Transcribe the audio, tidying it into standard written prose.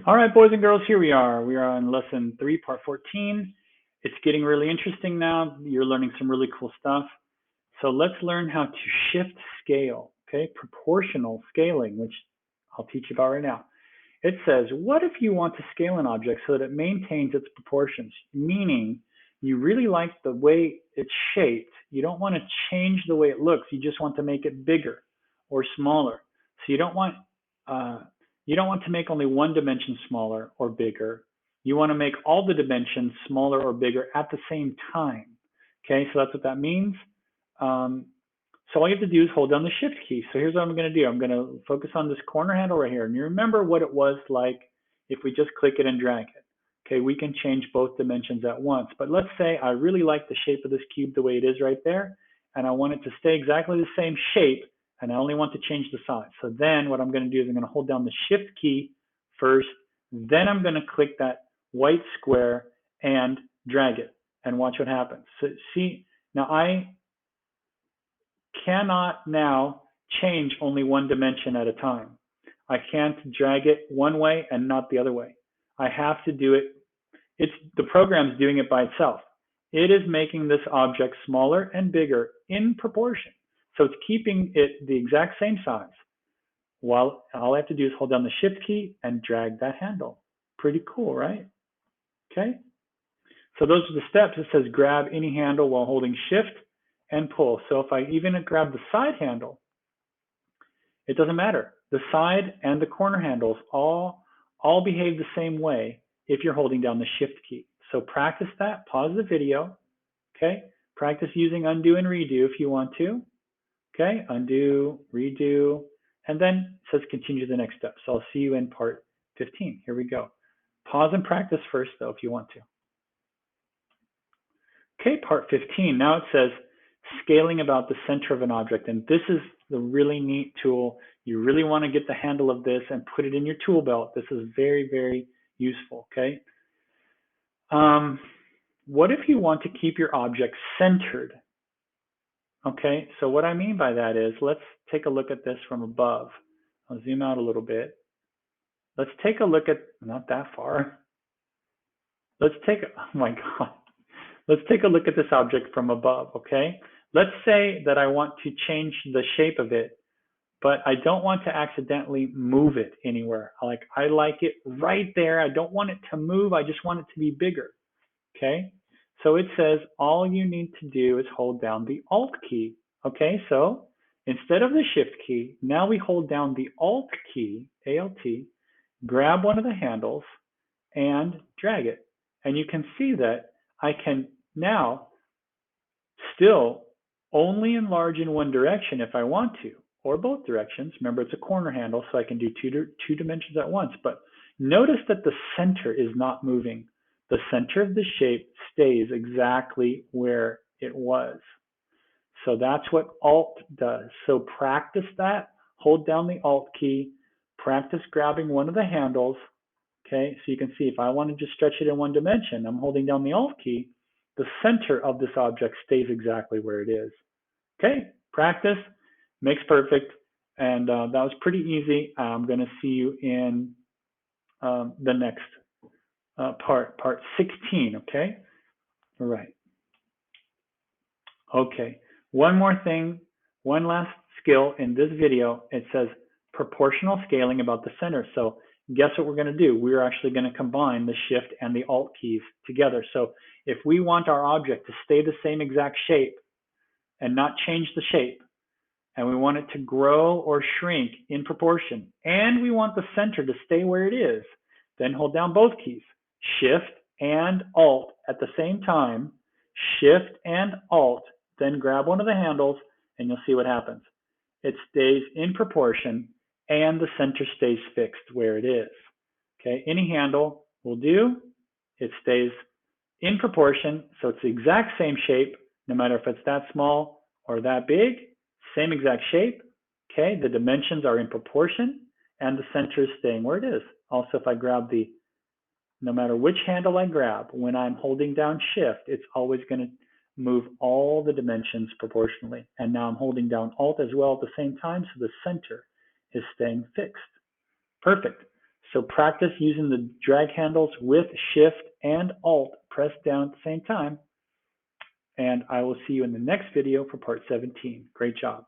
All right, boys and girls, here we are. We are on lesson 3, part 14. It's getting really interesting now. You're learning some really cool stuff. So let's learn how to shift scale, okay? Proportional scaling, which I'll teach you about right now. It says, what if you want to scale an object so that it maintains its proportions? Meaning, you really like the way it's shaped. You don't want to change the way it looks. You just want to make it bigger or smaller. So you don't want to make only one dimension smaller or bigger. You want to make all the dimensions smaller or bigger at the same time. Okay, so that's what that means. So all you have to do is hold down the shift key. So here's what I'm going to do. I'm going to focus on this corner handle right here. And you remember what it was like if we just click it and drag it. Okay, we can change both dimensions at once. But let's say I really like the shape of this cube the way it is right there. And I want it to stay exactly the same shape. And I only want to change the size. So then what I'm going to do is I'm going to hold down the shift key first. Then I'm going to click that white square and drag it. And watch what happens. So see, now I cannot now change only one dimension at a time. I can't drag it one way and not the other way. I have to do it. The program's doing it by itself. It is making this object smaller and bigger in proportion. So it's keeping it the exact same size. While all I have to do is hold down the shift key and drag that handle. Pretty cool, right? Okay. So those are the steps. It says grab any handle while holding shift and pull. So if I even grab the side handle, it doesn't matter. The side and the corner handles all behave the same way if you're holding down the shift key. So practice that, pause the video, okay? Practice using undo and redo if you want to, okay? Undo, redo, and then it says continue to the next step. So I'll see you in part 15. Here we go. Pause and practice first though if you want to. Okay, part 15. Now it says scaling about the center of an object. And this is the really neat tool. You really want to get the handle of this and put it in your tool belt. This is very, very useful, okay? What if you want to keep your object centered? Okay, so what I mean by that is, let's take a look at this from above. I'll zoom out a little bit. Let's take a look at, not that far. Let's take, oh my God. Let's take a look at this object from above, okay? Let's say that I want to change the shape of it, but I don't want to accidentally move it anywhere. I like it right there. I don't want it to move. I just want it to be bigger, okay? So it says all you need to do is hold down the Alt key, okay? So instead of the Shift key, now we hold down the Alt key, A-L-T, grab one of the handles and drag it. And you can see that I can now still only enlarge in one direction if I want to, or both directions. Remember, it's a corner handle, so I can do two dimensions at once. But notice that the center is not moving. The center of the shape stays exactly where it was. So that's what Alt does. So practice that. Hold down the Alt key. Practice grabbing one of the handles. Okay, so you can see if I want to just stretch it in one dimension, I'm holding down the Alt key. The center of this object stays exactly where it is. Okay, practice makes perfect, and that was pretty easy. I'm going to see you in the next part 16, okay? All right. Okay, one more thing, one last skill in this video. It says proportional scaling about the center. So guess what we're going to do? We're actually going to combine the Shift and the Alt keys together. So if we want our object to stay the same exact shape and not change the shape, and we want it to grow or shrink in proportion, and we want the center to stay where it is, then hold down both keys, Shift and Alt at the same time, Shift and Alt, then grab one of the handles, and you'll see what happens. It stays in proportion, and the center stays fixed where it is. Okay, any handle will do. It stays in proportion, so it's the exact same shape, no matter if it's that small or that big, same exact shape. Okay, the dimensions are in proportion, and the center is staying where it is. Also, if I grab no matter which handle I grab, when I'm holding down Shift, it's always going to move all the dimensions proportionally. And now I'm holding down Alt as well at the same time, so the center is staying fixed. Perfect. So practice using the drag handles with Shift and Alt pressed down at the same time. And I will see you in the next video for part 17. Great job.